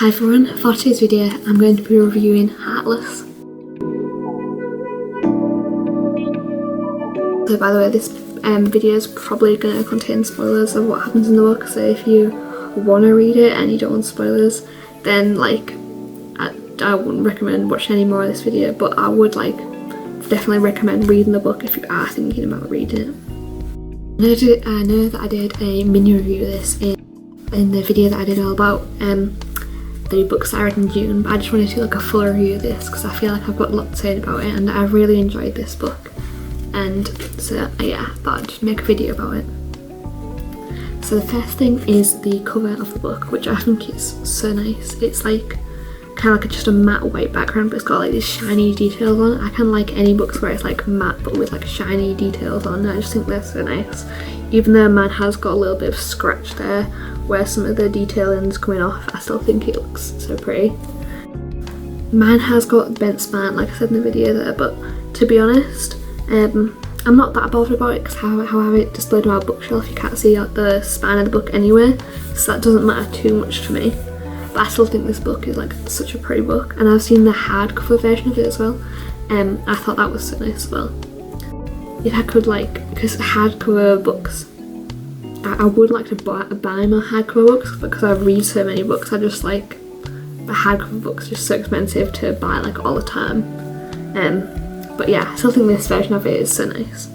Hi everyone, for today's video I'm going to be reviewing Heartless. So by the way, this video is probably going to contain spoilers of what happens in the book, so if you want to read it and you don't want spoilers, then I wouldn't recommend watching any more of this video, but I would definitely recommend reading the book if you are thinking about reading it. I know that I did a mini review of this in the video that I did all about the books that I read in June, but I just wanted to do a full review of this because I feel like I've got a lot to say about it and I really enjoyed this book, and so yeah, I thought I'd just make a video about it. So the first thing is the cover of the book, which I think is so nice. It's kind of just a matte white background, but it's got these shiny details on it. I kind of like any books where it's matte but with shiny details on it. I just think they're so nice. Even though mine has got a little bit of scratch there where some of the detailing's coming off, I still think it looks so pretty. Mine has got bent spine, like I said in the video there, but to be honest, I'm not that bothered about it because how I have it displayed on my bookshelf, you can't see the spine of the book anyway, so that doesn't matter too much to me. But I still think this book is such a pretty book, and I've seen the hardcover version of it as well. I thought that was so nice as well. If I could because hardcover books, I would like to buy my hardcover books because I read so many books. I just the hardcover books are just so expensive to buy all the time. But yeah, I still think this version of it is so nice.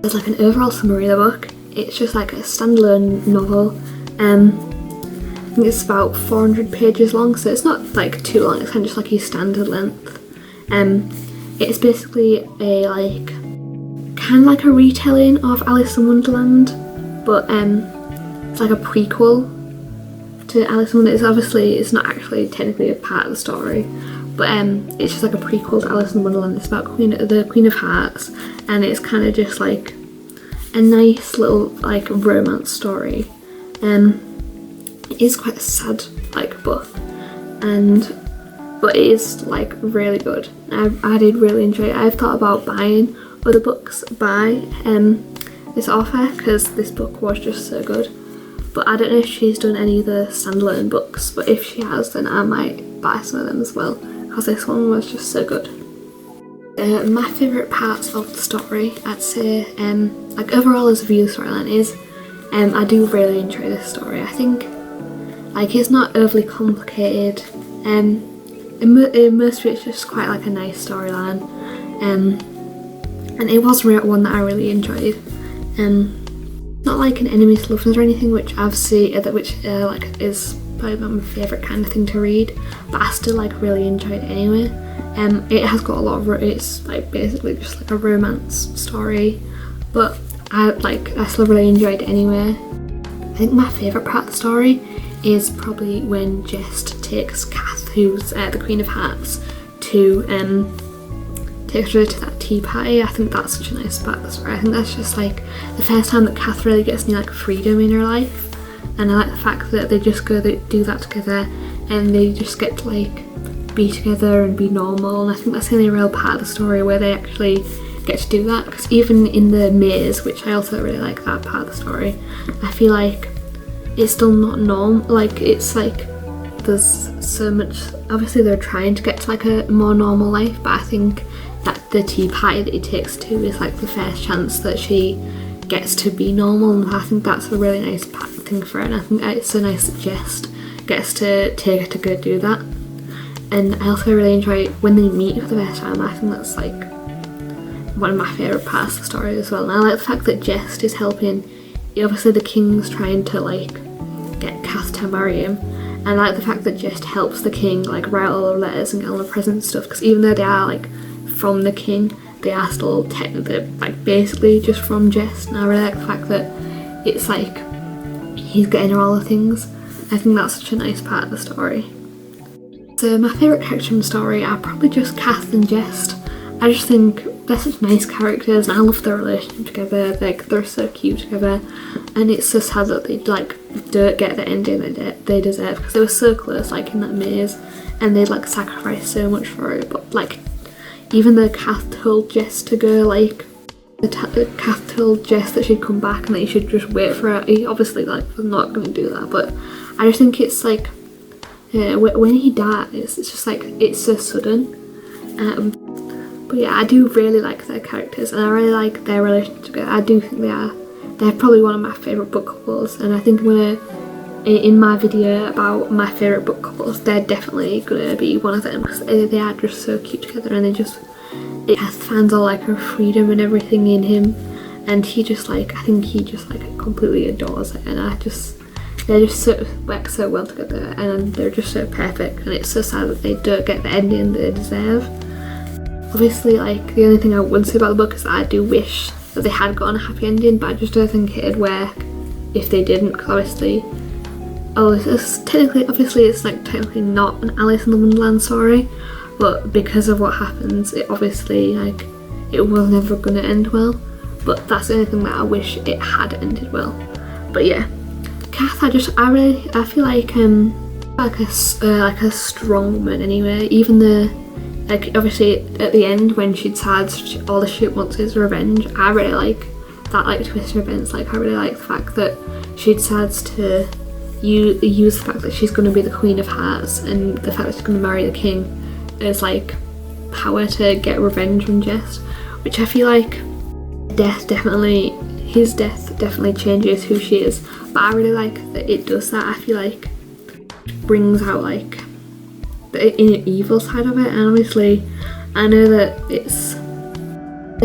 There's an overall summary of the book. It's just a standalone novel. I think it's about 400 pages long, so it's not too long. It's kind of just your standard length. It's basically a kind of a retelling of Alice in Wonderland, but it's a prequel to Alice in Wonderland. It's not actually technically a part of the story, but it's just a prequel to Alice in Wonderland. It's about the Queen of Hearts, and it's kind of just a nice little romance story. It is quite a sad book, but it is really good. I did really enjoy it. I've thought about buying other books by this author because this book was just so good, but I don't know if she's done any of the standalone books, but if she has, then I might buy some of them as well because this one was just so good. My favourite parts of the story, I'd say, overall as a view of the storyline is, I do really enjoy this story. I think it's not overly complicated. In most of it, it's just quite a nice storyline, and it was one that I really enjoyed. Not an enemies to lovers or anything, which I've seen is probably my favourite kind of thing to read, but I still really enjoyed it anyway. It has got a lot of it's basically just a romance story, but I still really enjoyed it anyway. I think my favourite part of the story is probably when Jest takes Kath, who's the Queen of Hearts, to takes her to that tea party. I think that's such a nice part of the story. I think that's just the first time that Kath really gets any freedom in her life, and I like the fact that they just go do that together and they just get to be together and be normal, and I think that's the only real part of the story where they actually get to do that, because even in the maze, which I also really like that part of the story, I feel it's still not normal. It's there's so much, obviously they're trying to get to a more normal life, but I think that the tea party that he takes to is the first chance that she gets to be normal, and I think that's a really nice thing for her, and I think it's so nice that Jest gets to take her to go do that. And I also really enjoy when they meet for the first time. I think that's one of my favourite parts of the story as well, and I like the fact that Jest is helping. Obviously the king's trying to get Kath to marry him, and I like the fact that Jest helps the king write all the letters and get all the presents and stuff, because even though they are from the king, they are still technically basically just from Jest, and I really like the fact that it's he's getting her all the things. I think that's such a nice part of the story. So my favourite character in the story are probably just Kath and Jest. I just think they're such nice characters, and I love their relationship together. They're so cute together, and it's so sad that they don't get the ending that they deserve, because they were so close in that maze, and they'd sacrificed so much for it. But even though Kath told Jest to go, Kath told Jest that she'd come back and that he should just wait for her. He obviously was not going to do that, but I just think it's when he dies, it's just like, it's so sudden. But yeah, I do really like their characters, and I really like their relationship together. I do think they're probably one of my favourite book couples, and I think in my video about my favourite book couples, they're definitely gonna be one of them, because they are just so cute together, and it finds all like her freedom and everything in him, and he just like, I think he just like completely adores it, and they just so work so well together, and they're just so perfect, and it's so sad that they don't get the ending they deserve. Obviously, like, the only thing I would say about the book is that I do wish that they had gotten a happy ending, but I just don't think it'd work if they didn't, because obviously, it's like technically not an Alice in the Wonderland story, but because of what happens, it obviously, like, it was never gonna end well. But that's the only thing that I wish it had ended well. But yeah, Kath, I feel like a strong woman anyway. Even the, like, obviously at the end when she decides all the shit wants is revenge, I really like that, like, twist of events. Like, I really like the fact that she decides to use the fact that she's going to be the Queen of Hearts and the fact that she's going to marry the king as like power to get revenge on Jest, which I feel like his death definitely changes who she is, but I really like that it does that. I feel like it brings out like the inner evil side of it, and obviously I know that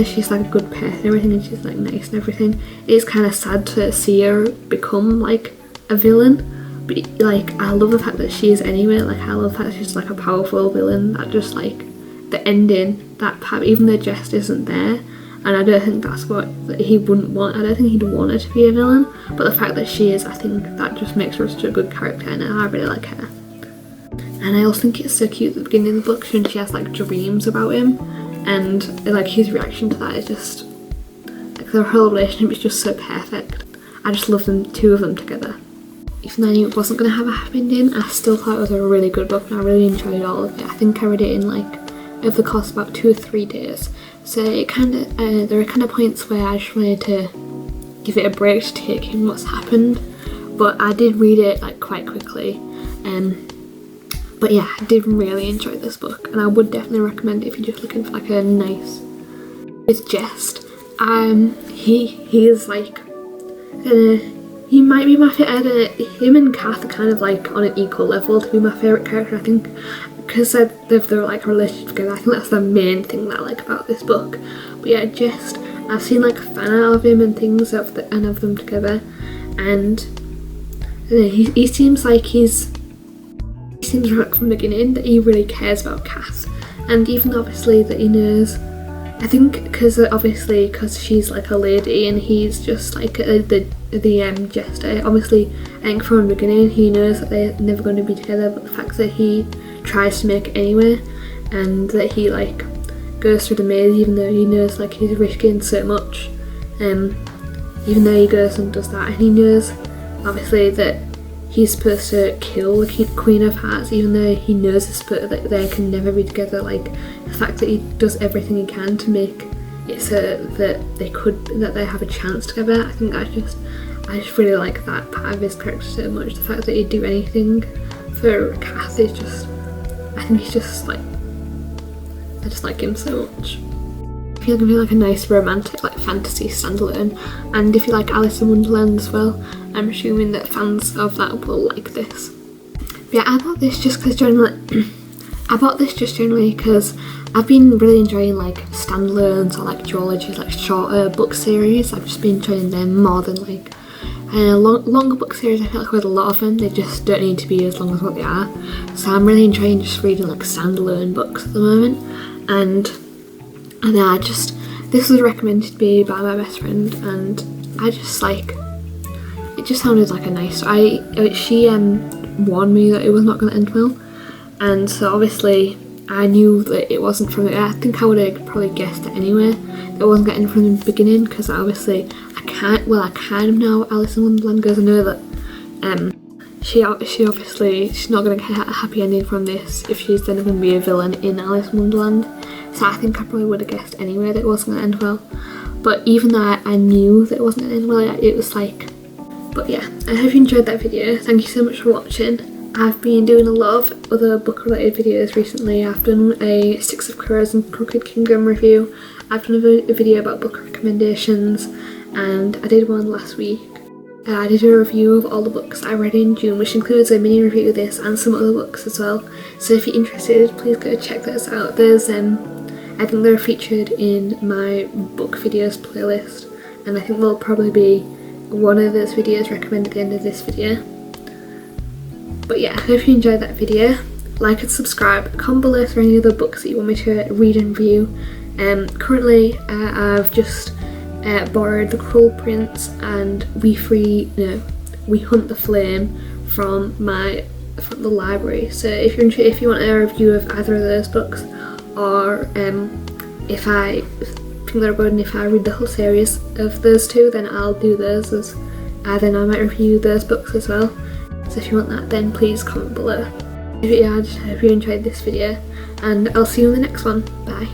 she's like a good person and everything, and she's like nice and everything. It's kind of sad to see her become like a villain, but like, I love the fact that she is anyway. Like, I love the fact that she's like a powerful villain, that just like the ending, that part, even though Jest isn't there, and I don't think that's what he wouldn't want. I don't think he'd want her to be a villain, but the fact that she is, I think that just makes her such a good character, and I really like her. And I also think it's so cute at the beginning of the book when she has like dreams about him, and like his reaction to that is just like, their whole relationship is just so perfect. I just love them, two of them together. Even though I knew it wasn't going to have a happy ending, I still thought it was a really good book, and I really enjoyed all of it. I think I read it in like, over the course of about 2 or 3 days. So it kind of, there were kind of points where I just wanted to give it a break to take in what's happened, but I did read it like quite quickly. But yeah, I did really enjoy this book, and I would definitely recommend it if you're just looking for like a nice, with Jest. He is like, he might be my favourite. Him and Kath are kind of like on an equal level to be my favourite character, I think, because they're like a relationship together. I think that's the main thing that I like about this book. But yeah, Jest, I've seen like fan art of him and things of them together, and he seems like he seems right from the beginning that he really cares about Kath, and even obviously that he knows, I think because she's like a lady and he's just like the jester. Obviously, I think from the beginning he knows that they're never going to be together, but the fact that he tries to make it anyway, and that he like goes through the maze even though he knows like he's risking so much, even though he goes and does that, and he knows obviously that he's supposed to kill the Queen of Hearts, even though he knows that they can never be together. Like, the fact that he does everything he can to make it so that they have a chance together. I think I just really like that part of his character so much. The fact that he'd do anything for Kath is just, I think he's just like, I just like him so much. If you're gonna be like a nice romantic like fantasy standalone, and if you like Alice in Wonderland as well, I'm assuming that fans of that will like this. But yeah, I bought this just generally because I've been really enjoying like standalones or like duologies, like shorter book series. I've just been enjoying them more than like longer book series. I feel like with a lot of them they just don't need to be as long as what they are, so I'm really enjoying just reading like standalone books at the moment. And this was recommended to me by my best friend, and I just like, it just sounded like a nice, she warned me that it was not going to end well, and so obviously I knew that it wasn't from it. I think I would have probably guessed it anyway, that it wasn't getting from the beginning, because obviously I kind of know how Alice in Wonderland goes. I know that she's not going to get a happy ending from this if she's then going to be a villain in Alice in Wonderland, so I think I probably would have guessed anyway that it wasn't going to end well. But even though I knew that it wasn't going to end well, it was like, but yeah, I hope you enjoyed that video. Thank you so much for watching, I've been doing a lot of other book related videos recently. I've done a Six of Crows and Crooked Kingdom review. I've done a video about book recommendations, and I did one last week. I did a review of all the books I read in June, which includes a mini review of this and some other books as well. So if you're interested, please go check those out. There's I think they're featured in my book videos playlist, and I think there'll probably be one of those videos recommended at the end of this video. But yeah, I hope you enjoyed that video. Like and subscribe. Comment below for any other books that you want me to read and review. Currently, I've just borrowed The Cruel Prince and We Hunt the Flame from the library. So if you want a review of either of those books, or if I think they're good and if I read the whole series of those two, then I'll do those then I might review those books as well. So if you want that, then please comment below. If you did, I hope you enjoyed this video, and I'll see you in the next one. Bye.